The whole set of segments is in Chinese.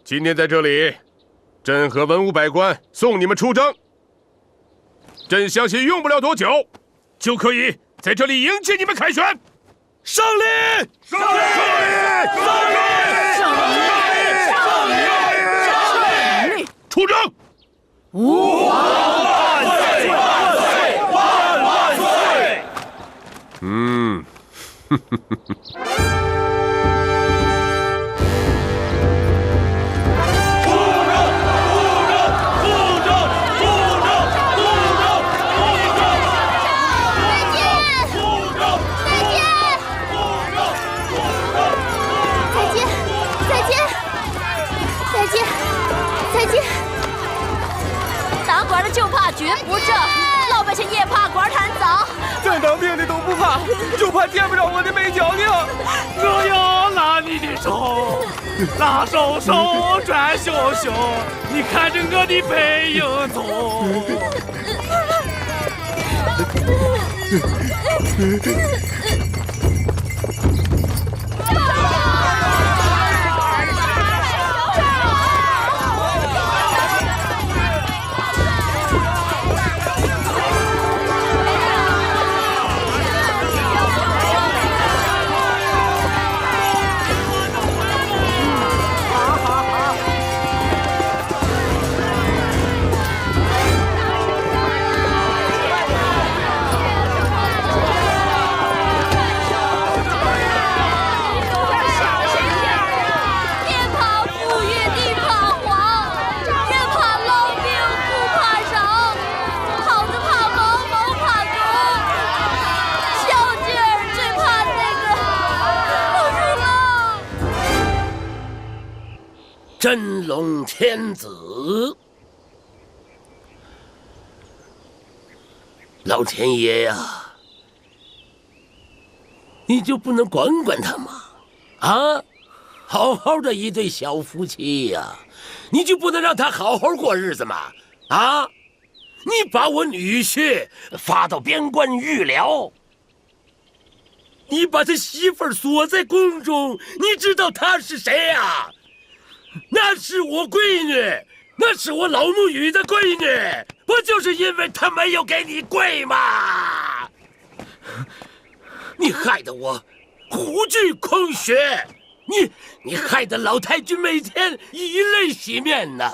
今天在这里，朕和文武百官送你们出征。朕相信用不了多久，就可以在这里迎接你们凯旋。胜利！胜利！胜利！胜利！出征！万岁！万岁！万岁！打馆的就怕军不正，老百姓也怕馆坛脏。咱当兵的都不怕，就怕见不着我的美娇娘。我要拉你的手，拉手手，转袖袖，你看着我的背影走。真龙天子，老天爷呀，你就不能管管他吗？啊，好好的一对小夫妻呀，你就不能让他好好过日子吗？啊，你把我女婿发到边关预疗，你把他媳妇儿锁在宫中，你知道他是谁呀？那是我闺女，那是我老母语的闺女，不就是因为她没有给你跪吗？你害得我虎踞空穴，你害得老太君每天以泪洗面呢。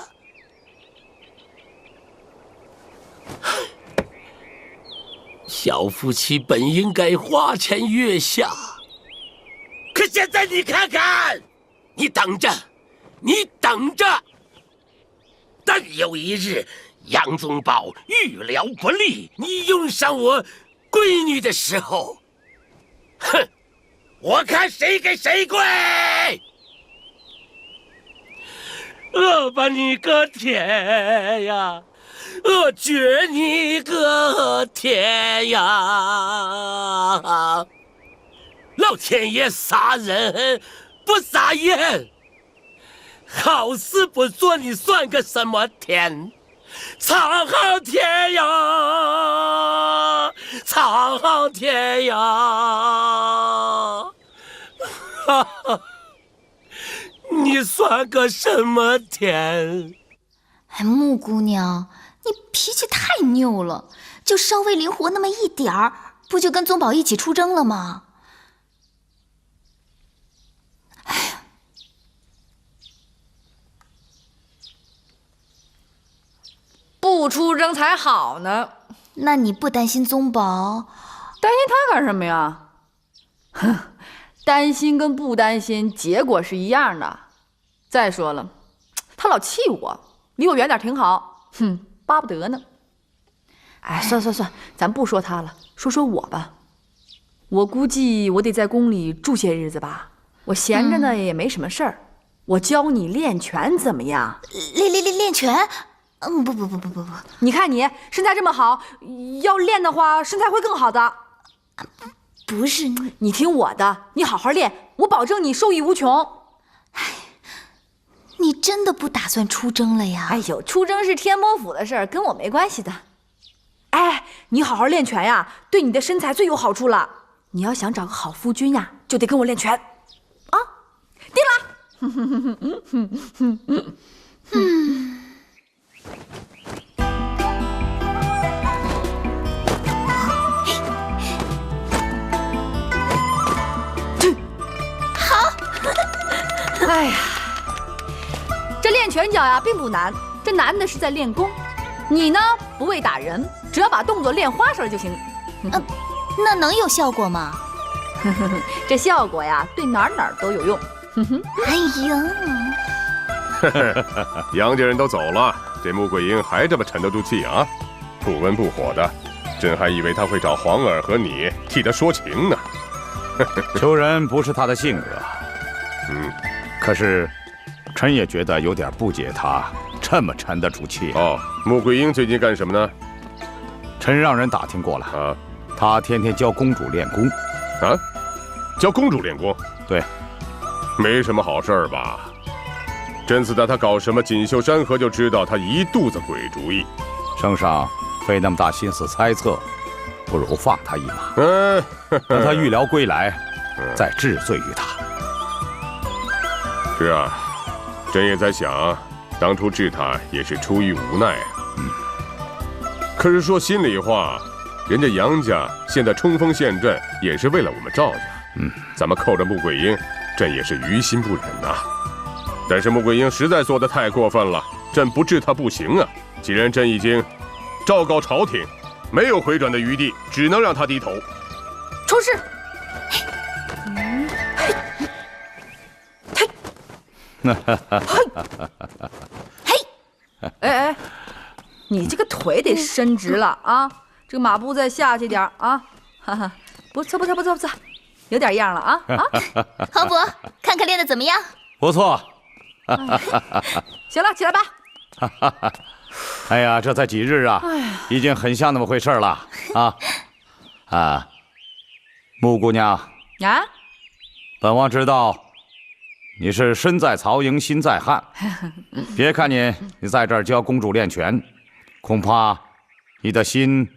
小夫妻本应该花前月下，可现在你看看，你等着。你等着，但有一日杨宗保预疗不利，你用上我闺女的时候，哼，我看谁给谁跪！我把你个天呀，我绝你个天呀！老天爷撒人不撒盐。好死不做，你算个什么天？苍苍天呀，苍苍天呀！哈哈，你算个什么天？哎，木姑娘，你脾气太拗了，就稍微灵活那么一点儿，不就跟宗保一起出征了吗？哎呀！不出征才好呢。那你不担心宗保？担心他干什么呀？哼，担心跟不担心结果是一样的。再说了，他老气我，离我远点挺好。哼，巴不得呢。哎，算，咱不说他了，说说我吧。我估计我得在宫里住些日子吧。我闲着呢，也没什么事儿。我教你练拳怎么样？练拳？不，你看你身材这么好，要练的话，身材会更好的。不是你听我的，你好好练，我保证你受益无穷。哎，你真的不打算出征了呀？哎呦，出征是天魔府的事儿，跟我没关系的。哎，你好好练拳呀，对你的身材最有好处了。你要想找个好夫君呀，就得跟我练拳。啊，定了。哎呀，这练拳脚呀并不难，这难的是在练功。你呢，不为打人，只要把动作练花哨就行。那能有效果吗？这效果呀，对哪儿都有用。哎呀，杨家人都走了，这穆桂英还这么沉得住气啊？不温不火的，朕还以为他会找皇儿和你替他说情呢。求人不是他的性格，可是臣也觉得有点不解他这么沉得住气。哦，穆桂英最近干什么呢？臣让人打听过了啊，他天天教公主练功。啊，教公主练功？对，没什么好事儿吧？朕自打他搞什么锦绣山河就知道他一肚子鬼主意。圣上费那么大心思猜测，不如放他一马，等他预疗归来，再治罪于他。是啊，朕也在想，当初治他也是出于无奈啊。可是说心里话，人家杨家现在冲锋陷阵，也是为了我们赵家。咱们扣着穆桂英，朕也是于心不忍呐。但是穆桂英实在做得太过分了，朕不治他不行啊。既然朕已经昭告朝廷，没有回转的余地，只能让他低头。出事！哎，你这个腿得伸直了啊！这个马步再下去点啊！哈哈，不错，有点样了啊！豪伯，看看练得怎么样？不错。行了，起来吧。哎呀，这才几日啊，已经很像那么回事了啊！穆姑娘啊，本王知道你是身在曹营心在汉，别看你在这儿教公主练拳，恐怕你的心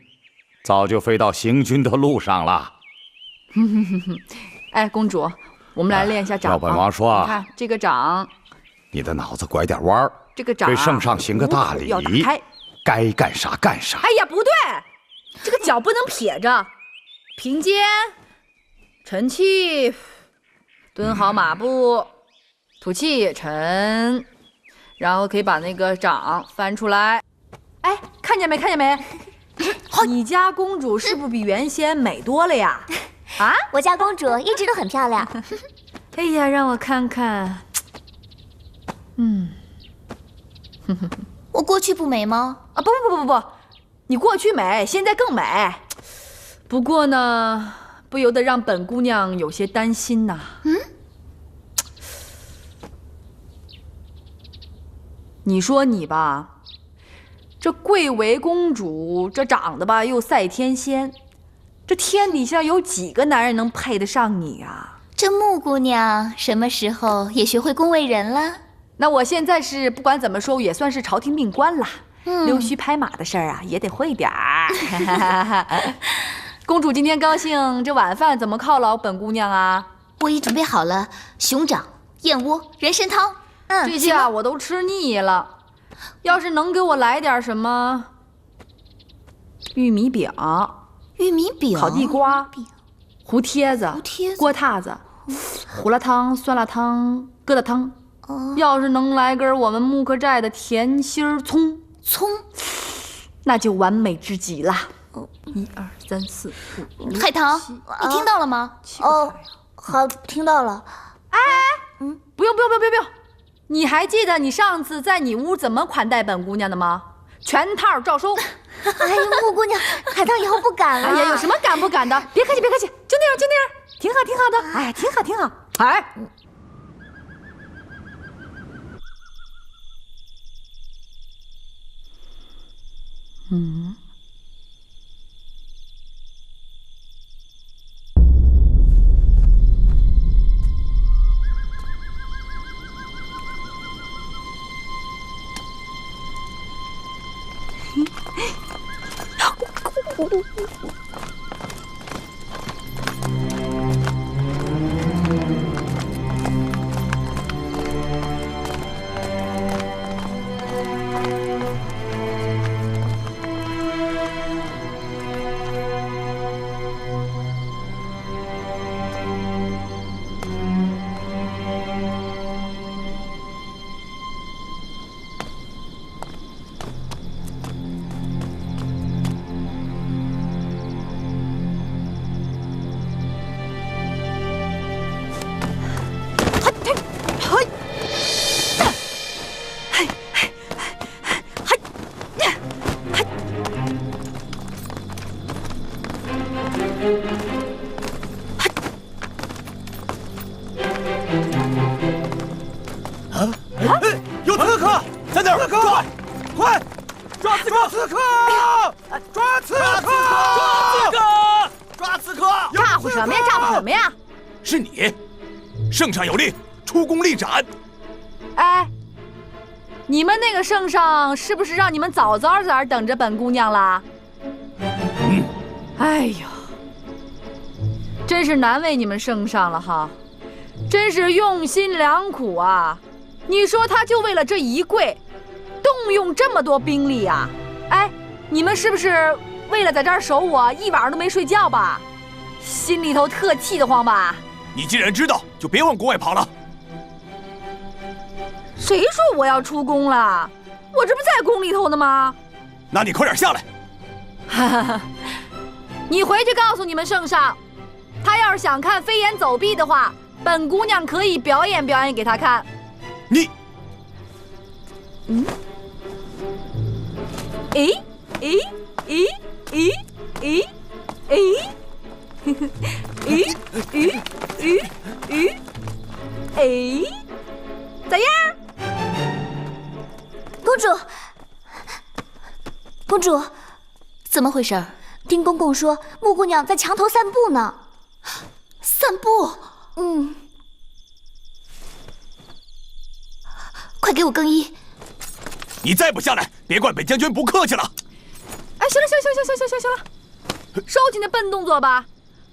早就飞到行军的路上了。哎，公主，我们来练一下掌。要本王说你看这个掌，你的脑子拐点弯儿，这个掌对圣上行个大礼，要打开，该干啥干啥。哎呀，不对，这个脚不能撇着，平肩，沉气，蹲好马步，吐气沉，然后可以把那个掌翻出来。哎，看见没？你家公主是不是比原先美多了呀？啊，我家公主一直都很漂亮。哎呀，让我看看。我过去不美吗？啊，不，你过去美，现在更美。不过呢，不由得让本姑娘有些担心呐。你说你吧，这贵为公主，这长得吧又赛天仙，这天底下有几个男人能配得上你啊？这穆姑娘什么时候也学会恭维人了？那我现在是不管怎么说，也算是朝廷命官啦。溜须拍马的事儿啊，也得会点儿。公主今天高兴，这晚饭怎么犒劳本姑娘啊？我已准备好了熊掌、燕窝、人参汤。这些啊我都吃腻了。要是能给我来点什么玉米饼、烤地瓜、胡贴子、锅塌子、胡辣汤、酸辣汤、疙瘩汤。要是能来根我们木克寨的甜心葱，那就完美至极了。1、2、3、4、5、6、海棠，你听到了吗？哦，好，听到了。哎，不用，你还记得你上次在你屋怎么款待本姑娘的吗？全套照收。哎呀，穆姑娘，海棠以后不敢了。哎呀，有什么敢不敢的？别客气，就那样，挺好的。哎，挺好。哎。在那儿抓，快抓刺客！刺客！抓刺客！抓刺客！咋呼什么呀？咋呼什么呀？是你，圣上有令，出宫立斩。哎，你们那个圣上是不是让你们早早在这儿等着本姑娘啦？哎呦，真是难为你们圣上了哈，真是用心良苦啊！你说他就为了这一跪，动用这么多兵力呀？哎，你们是不是为了在这儿守我，一晚上都没睡觉吧？心里头特气得慌吧？你既然知道，就别往国外跑了。谁说我要出宫了？我这不在宫里头呢吗？那你快点下来。哈哈，你回去告诉你们圣上，他要是想看飞檐走壁的话，本姑娘可以表演表演给他看。你，诶诶诶诶诶诶，诶诶诶诶诶，咋样？公主，公主，怎么回事？听公公说，木姑娘在墙头散步呢。散步？快给我更衣！你再不下来，别怪本将军不客气了。哎，行了，收起那笨动作吧，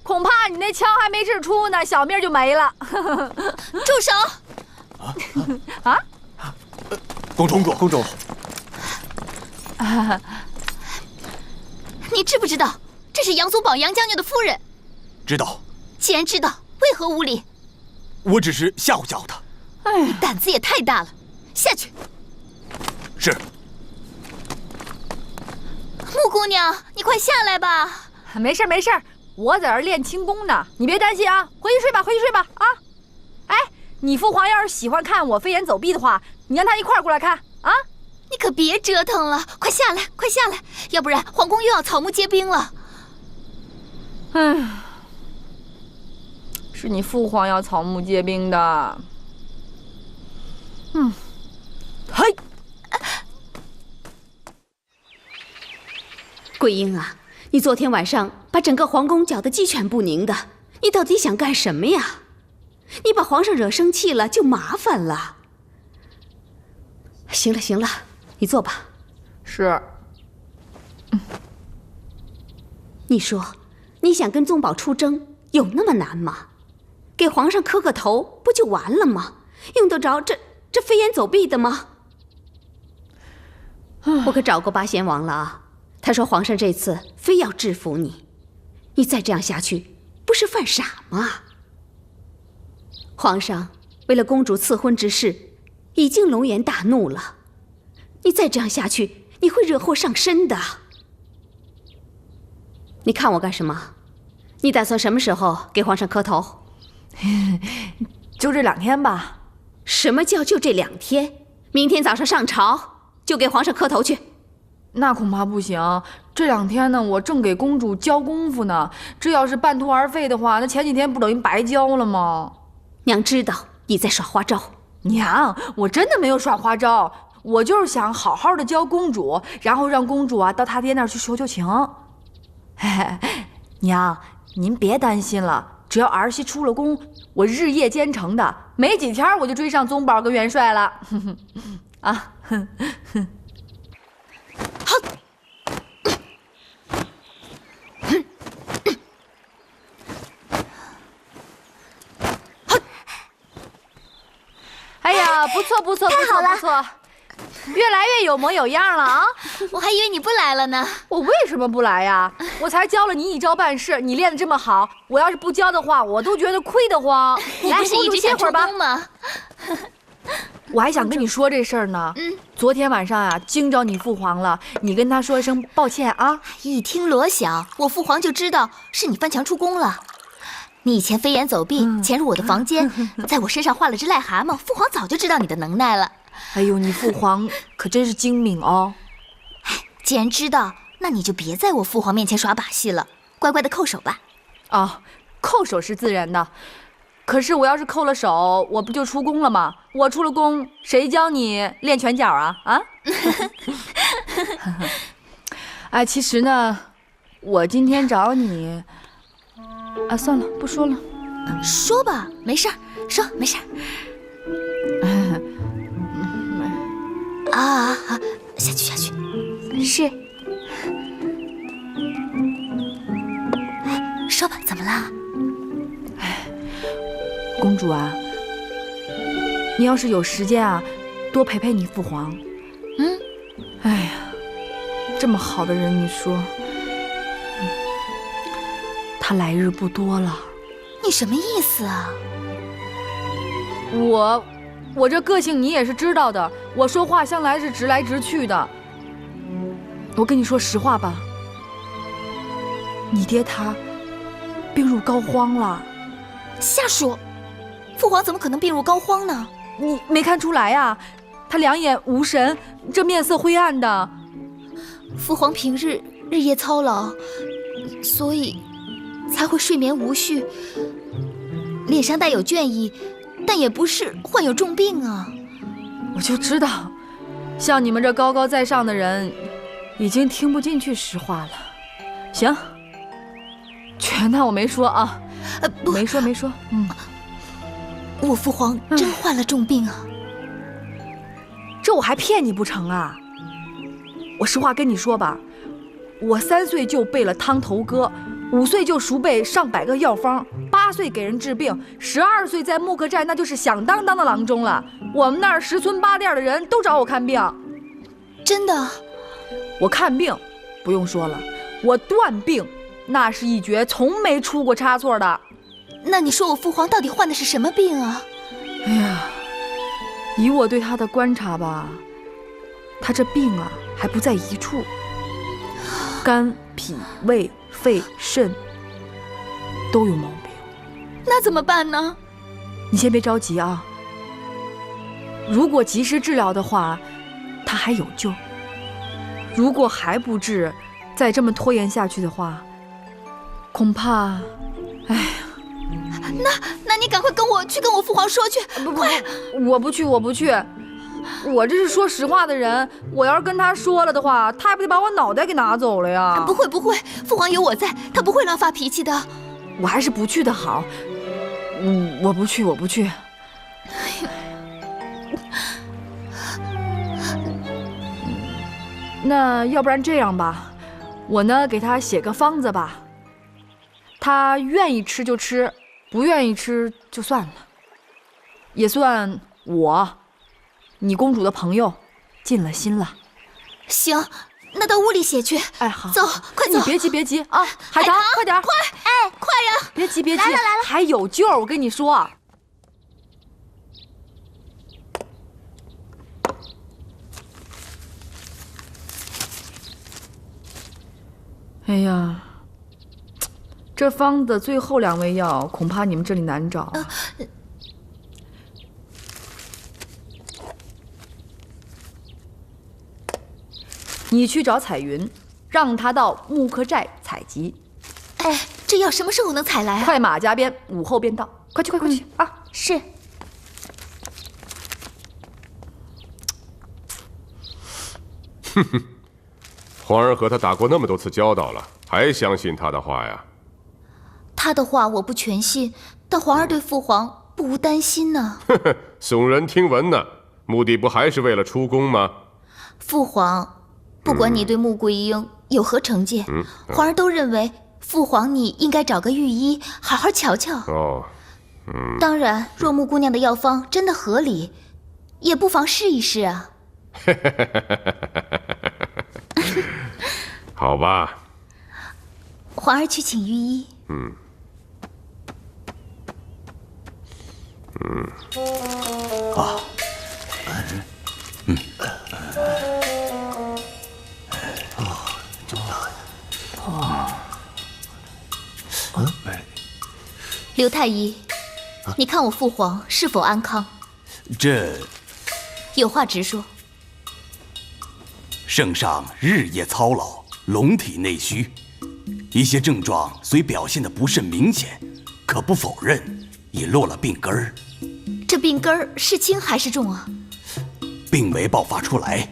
恐怕你那枪还没掷出呢，小命就没了。住手！啊？公主，你知不知道这是杨宗保杨将军的夫人？知道。既然知道，为何无礼？我只是吓唬吓唬他。你胆子也太大了！下去。是。木姑娘，你快下来吧。没事，我在这儿练轻功呢，你别担心啊。回去睡吧啊！哎，你父皇要是喜欢看我飞檐走壁的话，你让他一块儿过来看啊！你可别折腾了，快下来，要不然皇宫又要草木皆兵了。是你父皇要草木皆兵的。嘿，桂英啊，你昨天晚上把整个皇宫搅得鸡犬不宁的，你到底想干什么呀？你把皇上惹生气了就麻烦了。行了，你坐吧。是。你说，你想跟宗保出征，有那么难吗？给皇上磕个头不就完了吗？用得着这飞檐走壁的吗？我可找过八贤王了啊，他说皇上这次非要制服你，你再这样下去，不是犯傻吗？皇上为了公主赐婚之事，已经龙颜大怒了，你再这样下去，你会惹祸上身的。你看我干什么？你打算什么时候给皇上磕头？就这2天吧。什么叫就这2天？明天早上上朝就给皇上磕头去。那恐怕不行，这2天呢，我正给公主教功夫呢。这要是半途而废的话，那前几天不等于白教了吗？娘知道你在耍花招。娘，我真的没有耍花招，我就是想好好的教公主，然后让公主啊到他爹那儿去求情。娘，您别担心了，只要儿媳出了宫，我日夜兼程的，没几天我就追上宗保跟元帅了。啊，好。哎呀，不错，越来越有模有样了啊！我还以为你不来了呢。我为什么不来呀？我才教了你一招半式，你练得这么好，我要是不教的话，我都觉得亏得慌。你不是一直想出宫吗？我还想跟你说这事儿呢。昨天晚上啊，惊着你父皇了，你跟他说一声抱歉啊。一听锣响，我父皇就知道是你翻墙出宫了。你以前飞檐走壁，潜入我的房间，在我身上画了只癞蛤蟆，父皇早就知道你的能耐了。哎呦，你父皇可真是精明哦。既然知道，那你就别在我父皇面前耍把戏了，乖乖的叩首吧。哦，叩首是自然的，可是我要是扣了手，我不就出宫了吗？我出了宫，谁教你练拳脚啊？啊？哎，其实呢，我今天找你，啊，算了，不说了。说吧，没事儿，说没事儿。啊，下去下去。是。说吧，怎么了？公主啊，你要是有时间啊，多陪陪你父皇。嗯。哎呀，这么好的人，你说，他来日不多了。你什么意思啊？我这个性你也是知道的，我说话向来是直来直去的。我跟你说实话吧，你爹他病入膏肓了。瞎说！父皇怎么可能病入膏肓呢？你没看出来呀？他两眼无神，这面色灰暗的。父皇平日日夜操劳，所以才会睡眠无序，脸上带有倦意，但也不是患有重病啊。我就知道，像你们这高高在上的人，已经听不进去实话了。行，全当我没说啊。不，没说。我父皇真患了重病啊。这我还骗你不成啊？我实话跟你说吧，我3岁就背了汤头歌，5岁就熟背上百个药方，8岁给人治病，12岁在木刻寨那就是响当当的郎中了。我们那儿10村8店的人都找我看病。真的？我看病不用说了，我断病那是一绝，从没出过差错的。那你说我父皇到底患的是什么病啊？哎呀，以我对他的观察吧，他这病啊还不在一处，肝、脾、胃、肺、肾都有毛病。那怎么办呢？你先别着急啊，如果及时治疗的话，他还有救；如果还不治，再这么拖延下去的话，恐怕，哎呀。那你赶快跟我去跟我父皇说去。不，我不去。我这是说实话的人，我要是跟他说了的话，他还不得把我脑袋给拿走了呀？不会，父皇有我在，他不会乱发脾气的。我还是不去的好。我不去。那要不然这样吧，我呢给他写个方子吧，他愿意吃就吃，不愿意吃就算了，也算你公主的朋友尽了心了。行，那到屋里写去。哎，好，走，快走。你别急啊，海棠，快点，快！哎，快呀！别急，来了，还有救，我跟你说。哎呀，这方子最后2味药，恐怕你们这里难找。你去找彩云，让她到木刻寨采集。哎，这药什么时候能采来啊？快马加鞭，午后便到。快去啊！是。哼，皇儿和他打过那么多次交道了，还相信他的话呀？他的话我不全信，但皇儿对父皇不无担心呢。耸人听闻呢，目的不还是为了出宫吗？父皇，不管你对穆桂英有何成见，皇儿都认为父皇你应该找个御医好好瞧瞧。哦，当然，若穆姑娘的药方真的合理，也不妨试一试啊。好吧。皇儿去请御医。刘太医，你看我父皇是否安康？这有话直说。圣上日夜操劳，龙体内虚，一些症状虽表现得不甚明显，可不否认，已落了病根儿。这病根儿是轻还是重啊？病没爆发出来，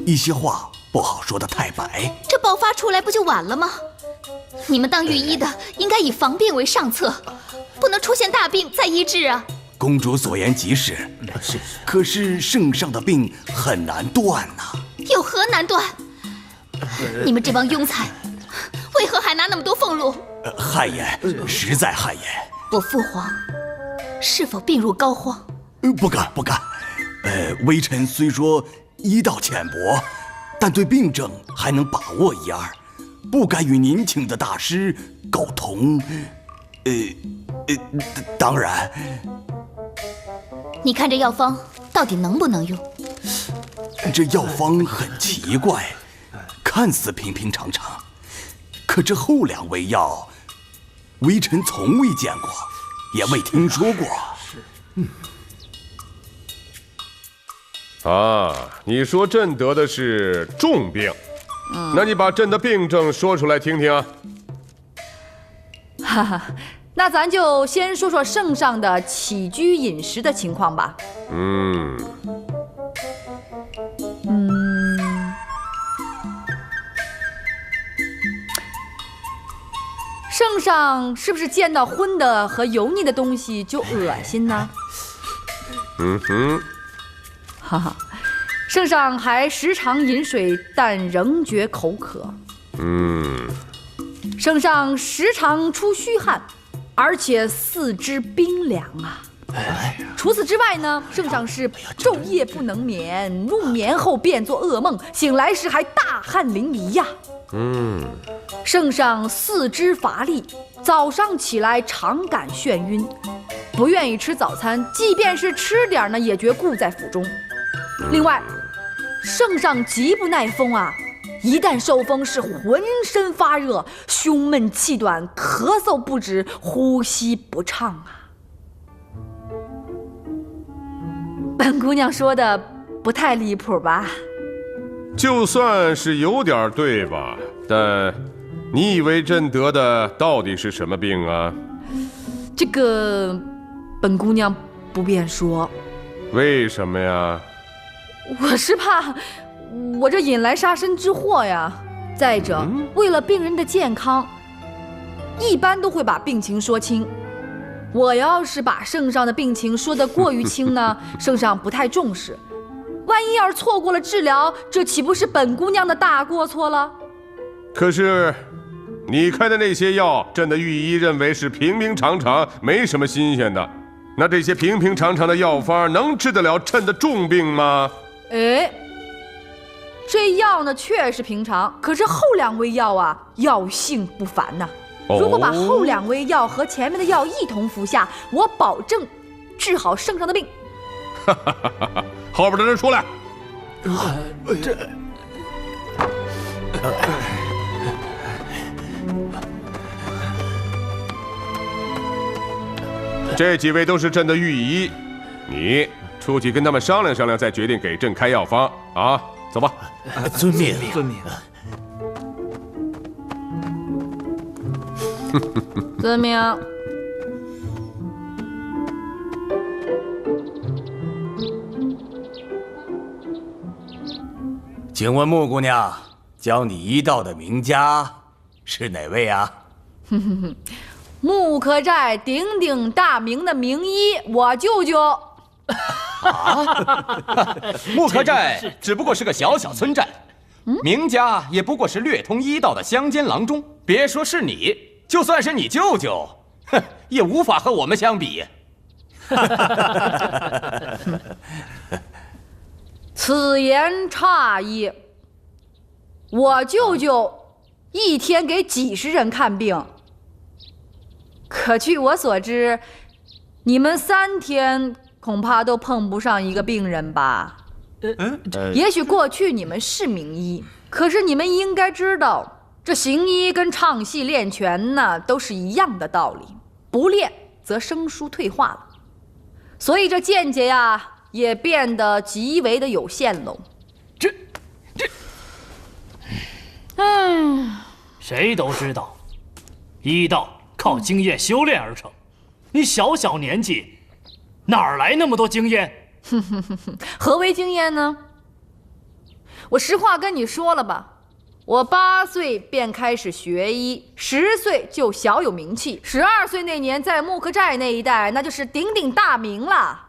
一些话不好说得太白。这爆发出来不就晚了吗？你们当御医的应该以防病为上策，不能出现大病再医治啊。公主所言极是，可是圣上的病很难断呐。有何难断？你们这帮庸才，为何还拿那么多俸禄？汗颜，实在汗颜。我父皇是否病入膏肓？不敢不敢。微臣虽说医道浅薄，但对病症还能把握一二，不敢与您请的大师苟同。当然。你看这药方到底能不能用？这药方很奇怪，看似平平常常，可这后两味药，微臣从未见过，也未听说过。啊，你说朕得的是重病，那你把朕的病症说出来听听啊。哈哈，那咱就先说说圣上的起居饮食的情况吧。圣上是不是见到荤的和油腻的东西就恶心呢？哈哈，圣上还时常饮水，但仍觉口渴。圣上时常出虚汗，而且四肢冰凉啊。除此之外呢，圣上是昼夜不能眠，入眠后便做噩梦，醒来时还大汗淋漓呀。圣上四肢乏力，早上起来常感眩晕，不愿意吃早餐，即便是吃点呢，也觉固在腹中。另外，圣上极不耐风啊，一旦受风是浑身发热，胸闷气短，咳嗽不止，呼吸不畅啊。本姑娘说的不太离谱吧？就算是有点对吧，但你以为朕得的到底是什么病啊？这个本姑娘不便说。为什么呀？我是怕我这引来杀身之祸呀。再者，为了病人的健康，一般都会把病情说清。我要是把圣上的病情说得过于轻呢，圣上不太重视，万一要是错过了治疗，这岂不是本姑娘的大过错了？可是你开的那些药，朕的御医认为是平平常常，没什么新鲜的。那这些平平常常的药方能治得了朕的重病吗？这药呢确实平常，可是后两味药啊，药性不凡呐。如果把后两味药和前面的药一同服下，我保证治好圣上的病。后边的人出来！这几位都是朕的御医，你出去跟他们商量商量，再决定给朕开药方啊！走吧。遵命，遵命。遵命。请问穆姑娘，教你医道的名家是哪位啊？木克寨鼎鼎大名的名医，我舅舅。木克寨只不过是个小小村寨，名家也不过是略通医道的乡间郎中。别说是你，就算是你舅舅，也无法和我们相比。此言差矣。我舅舅一天给几十人看病，可据我所知，你们3天恐怕都碰不上一个病人吧？也许过去你们是名医，可是你们应该知道，这行医跟唱戏练拳呢，都是一样的道理，不练则生疏退化了，所以这见解呀，也变得极为的有限喽。谁都知道，医道靠经验修炼而成，你小年纪，哪儿来那么多经验？何为经验呢？我实话跟你说了吧，我8岁便开始学医，10岁就小有名气，12岁那年在木刻寨那一带，那就是鼎鼎大名了。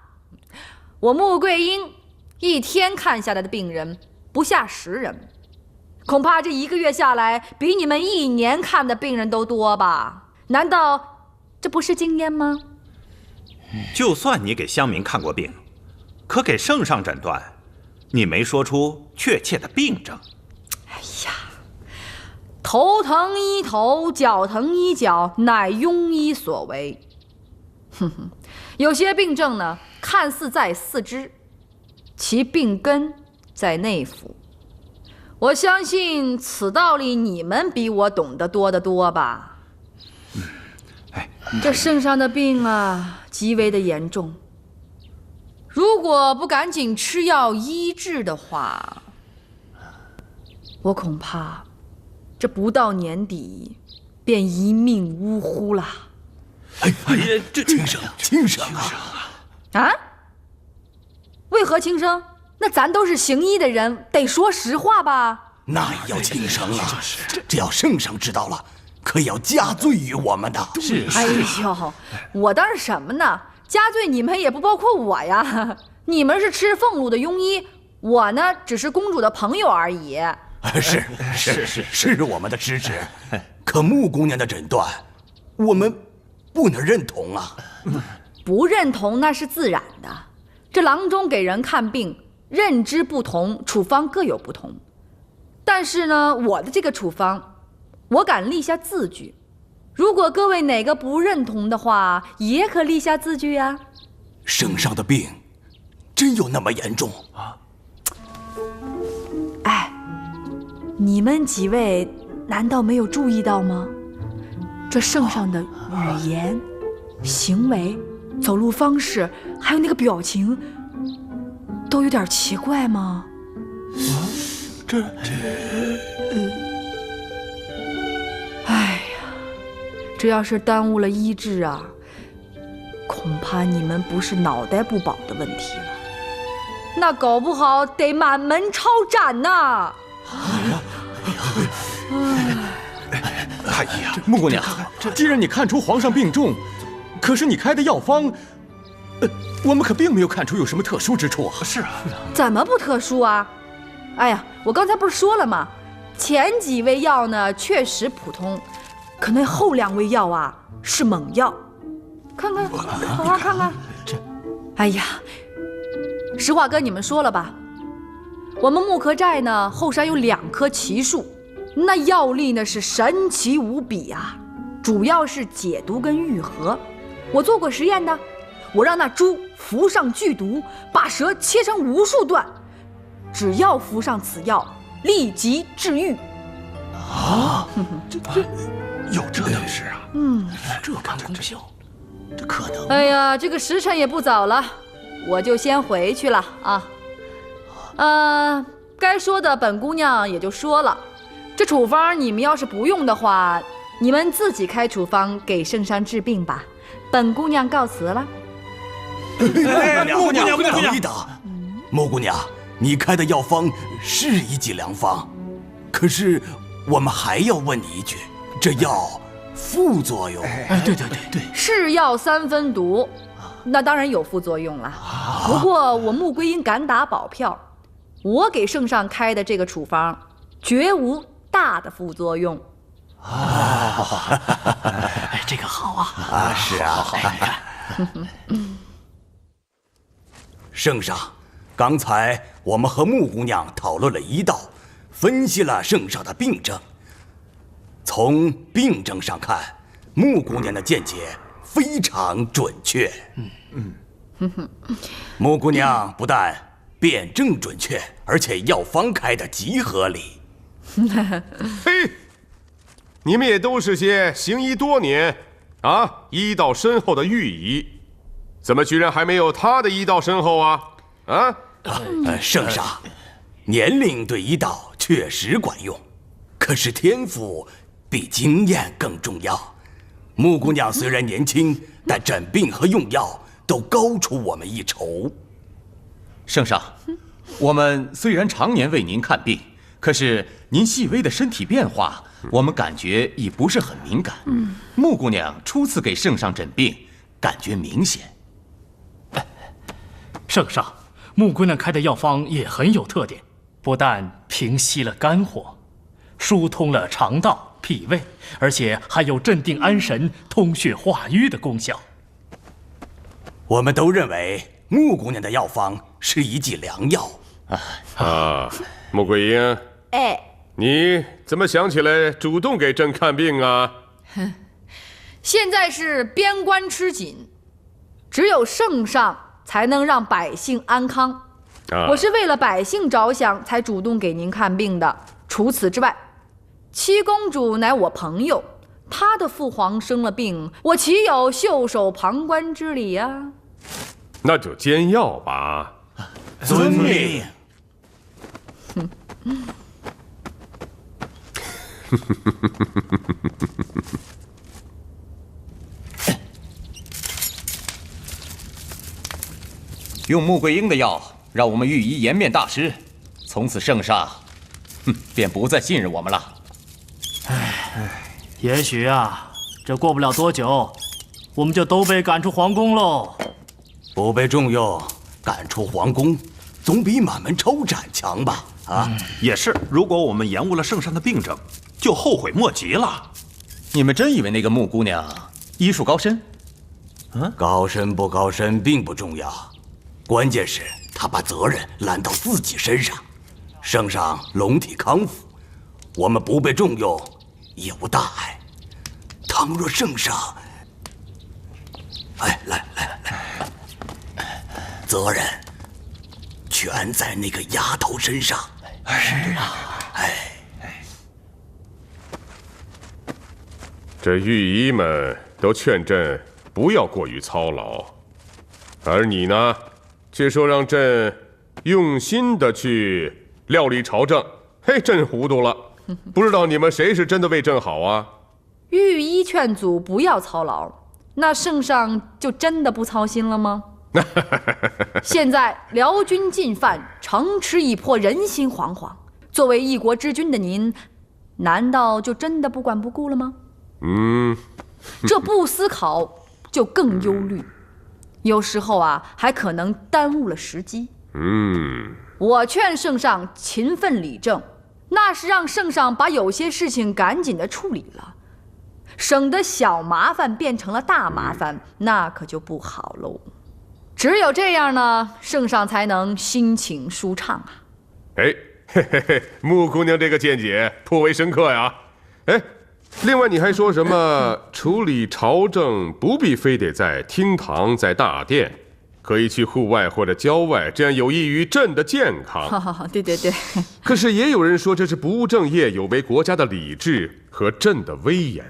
我穆桂英一天看下来的病人不下10人，恐怕这1个月下来，比你们1年看的病人都多吧？难道这不是经验吗？就算你给乡民看过病，可给圣上诊断，你没说出确切的病症。哎呀，头疼医头，脚疼医脚，乃庸医所为。哼哼，有些病症呢，看似在四肢，其病根在内腑。我相信此道理你们比我懂得多得多吧？这圣上的病啊，极为的严重。如果不赶紧吃药医治的话，我恐怕这不到年底便一命呜呼了。哎呀，这轻声啊？为何轻声？那咱都是行医的人，得说实话吧？那也要轻声啊！这要圣上知道了，可要加罪于我们的。是。哎呦，我当是什么呢？加罪你们也不包括我呀。你们是吃俸禄的庸医，我呢只是公主的朋友而已。是我们的失职，可穆姑娘的诊断，我们不能认同啊。不认同那是自然的。这郎中给人看病，认知不同，处方各有不同。但是呢，我的这个处方，我敢立下字据。如果各位哪个不认同的话，也可立下字据呀。圣上的病，真有那么严重啊？哎，你们几位难道没有注意到吗？这圣上的语言、行为、走路方式，还有那个表情，都有点奇怪吗？哎呀，这要是耽误了医治啊，恐怕你们不是脑袋不保的问题了，那搞不好得满门抄斩呐！哎呀，穆姑娘，既然你看出皇上病重，可是你开的药方，我们可并没有看出有什么特殊之处啊。是啊，怎么不特殊啊？哎呀，我刚才不是说了吗？前几味药呢确实普通，可那后2味药啊是猛药。看看，好好看看。哎呀，实话跟你们说了吧，我们木刻寨呢后山有2棵奇树，那药力呢是神奇无比啊，主要是解毒跟愈合。我做过实验的，我让那猪服上剧毒，把蛇切成无数段，只要服上此药，立即治愈。啊，这有这等事啊？这般功效，这可能。哎呀，这个时辰也不早了，我就先回去了啊。该说的本姑娘也就说了，这处方你们要是不用的话，你们自己开处方给圣上治病吧。本姑娘告辞了。穆姑娘，等一等，穆姑娘，你开的药方是一剂良方，可是我们还要问你一句，这药副作用？对，是药3分毒，那当然有副作用了。不过我穆桂英敢打保票，我给圣上开的这个处方绝无大的副作用。这个好啊！是啊，好看。圣上，刚才我们和穆姑娘讨论了医道，分析了圣上的病症。从病症上看，穆姑娘的见解非常准确。穆姑娘不但辨证准确，而且药方开得极合理。嘿，你们也都是些行医多年啊，医道深厚的御医，怎么居然还没有他的医道深厚啊？圣上，年龄对医道确实管用，可是天赋比经验更重要。穆姑娘虽然年轻，但诊病和用药都高出我们一筹。圣上，我们虽然常年为您看病，可是您细微的身体变化，我们感觉已不是很敏感。穆姑娘初次给圣上诊病，感觉明显。圣上，穆姑娘开的药方也很有特点，不但平息了肝火，疏通了肠道、脾胃，而且还有镇定安神、通血化瘀的功效。我们都认为穆姑娘的药方是一剂良药。穆桂英，哎，你怎么想起来主动给朕看病啊？现在是边关吃紧，只有圣上才能让百姓安康。我是为了百姓着想才主动给您看病的。除此之外，七公主乃我朋友，她的父皇生了病，我岂有袖手旁观之理呀？那就煎药吧。遵命。用穆桂英的药，让我们御医颜面大失，从此圣上，便不再信任我们了。也许啊，这过不了多久，我们就都被赶出皇宫喽。不被重用，赶出皇宫，总比满门抄斩强吧？也是。如果我们延误了圣上的病症，就后悔莫及了。你们真以为那个穆姑娘医术高深？高深不高深并不重要，关键是她把责任揽到自己身上。圣上龙体康复，我们不被重用也无大碍。倘若圣上，来，责任全在那个丫头身上。是啊，这御医们都劝朕不要过于操劳，而你呢，却说让朕用心的去料理朝政。嘿，朕糊涂了，不知道你们谁是真的为朕好啊？御医劝阻不要操劳，那圣上就真的不操心了吗？现在辽军进犯，城池已破，人心惶惶。作为一国之君的您，难道就真的不管不顾了吗？这不思考就更忧虑，有时候啊，还可能耽误了时机。我劝圣上勤奋理政，那是让圣上把有些事情赶紧的处理了，省得小麻烦变成了大麻烦，那可就不好喽。只有这样呢，圣上才能心情舒畅啊。穆姑娘这个见解颇为深刻呀。另外你还说什么处理朝政不必非得在厅堂在大殿，可以去户外或者郊外，这样有益于朕的健康。对。可是也有人说这是不务正业，有违国家的理智和朕的威严。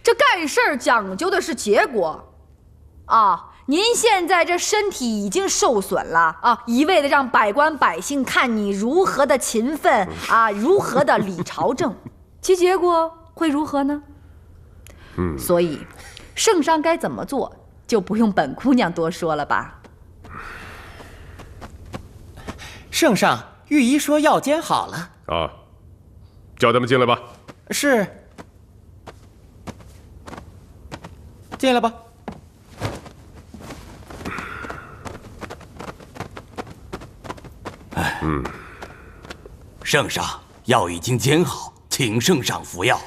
这干事儿讲究的是结果啊。您现在这身体已经受损了啊，一味的让百官百姓看你如何的勤奋啊，如何的理朝政，其结果会如何呢？所以圣上该怎么做，就不用本姑娘多说了吧。圣上，御医说药煎好了。叫他们进来吧。是。进来吧。圣上，药已经煎好，请圣上服药。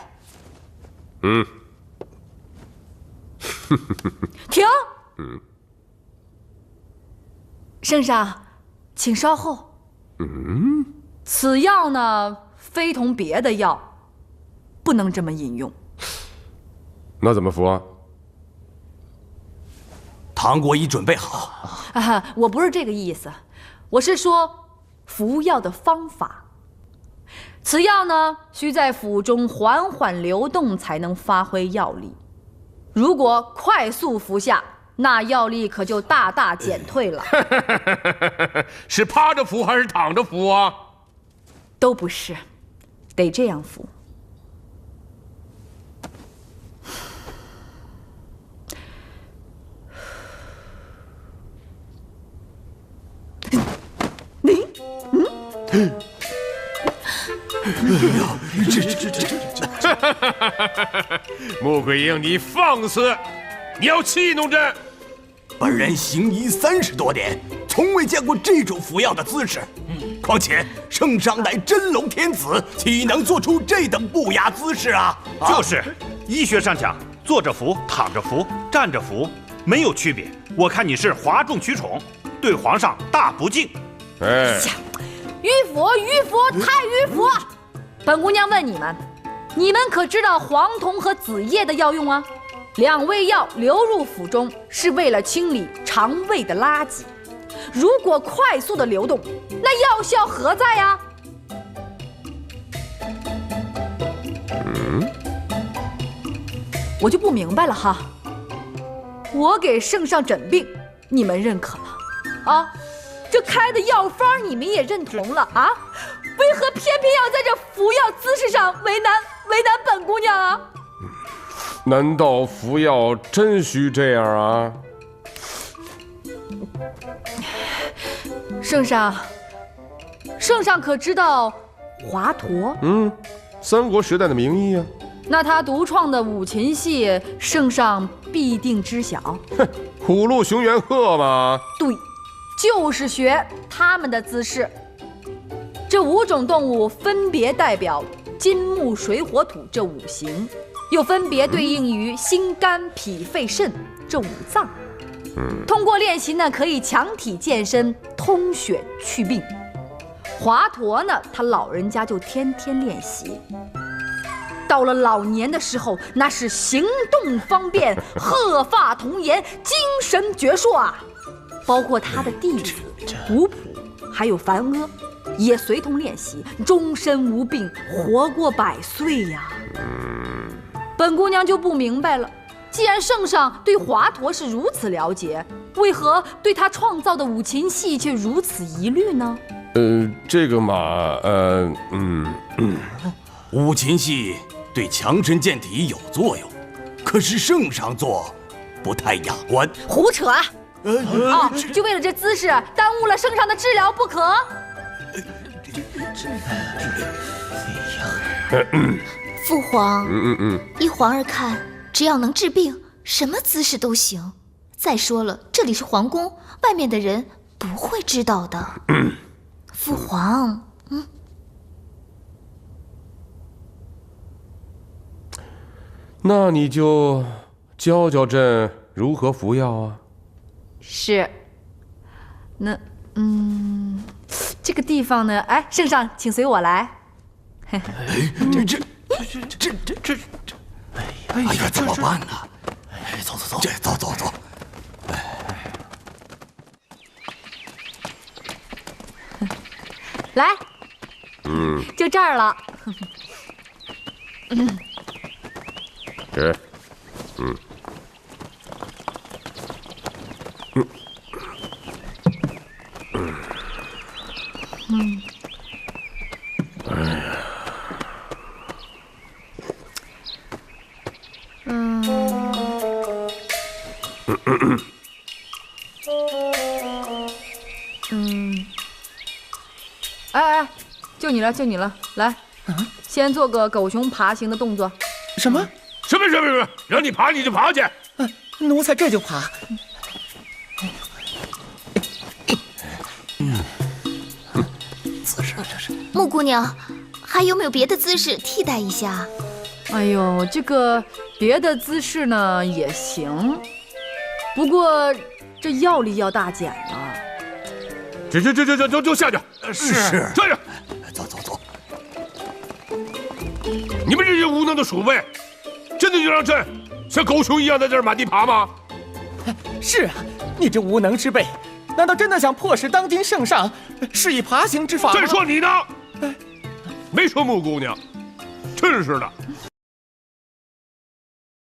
停。圣上，请稍后。此药呢，非同别的药，不能这么饮用。那怎么服啊？糖果已准备好。我不是这个意思，我是说服药的方法。此药呢，需在腹中缓缓流动才能发挥药力。如果快速服下，那药力可就大大减退了。是趴着服还是躺着服啊？都不是，得这样服。穆桂英，你放肆！你要戏弄朕！本人行医30多年，从未见过这种服药的姿势。况且圣上乃真龙天子，岂能做出这等不雅姿势啊？就是，医学上讲，坐着服、躺着服、站着服没有区别。我看你是哗众取宠，对皇上大不敬。哎，迂腐，太迂腐！本姑娘问你们，你们可知道黄酮和子叶的药用啊？2味药流入腹中是为了清理肠胃的垃圾，如果快速的流动，那药效何在呀？我就不明白了哈。我给圣上诊病，你们认可了啊？这开的药方你们也认同了啊？为何偏偏要在这服药姿势上为难本姑娘啊？难道服药真需这样啊？圣上可知道华佗？三国时代的名医啊。那他独创的五禽戏，圣上必定知晓。哼，虎鹿熊猿鹤嘛。对，就是学他们的姿势。这5种动物分别代表金木水火土这5行，又分别对应于心肝脾肺肾这5脏。通过练习呢，可以强体健身、通血祛病。华佗呢，他老人家就天天练习。到了老年的时候，那是行动方便，鹤发童颜，精神矍铄啊！包括他的弟子吴普还有樊阿，也随同练习，终身无病，活过100岁呀。本姑娘就不明白了，既然圣上对华佗是如此了解，为何对他创造的五禽戏却如此疑虑呢？这个嘛，五禽戏对强身健体有作用，可是圣上做不太雅观。胡扯啊！就为了这姿势，耽误了圣上的治疗不可。父皇，依皇儿看，只要能治病，什么姿势都行。再说了，这里是皇宫，外面的人不会知道的。父皇，那你就教教朕如何服药啊？是。那，这个地方呢？哎，圣上，请随我来。这，哎呀，怎么办呢？走，走。来，就这儿了。哎，就你了，来，先做个狗熊爬行的动作。什么？什么？让你爬你就爬去。奴才这就爬。姿势这是。穆姑娘，还有没有别的姿势替代一下？哎呦，这个别的姿势呢也行，不过这药力要大减了。就下去。是下去。走。你们这些无能的鼠辈，真的就让朕像狗熊一样在这儿满地爬吗？是啊，你这无能之辈，难道真的想迫使当今圣上施以爬行之法吗？朕说你呢，没说穆姑娘，真是的。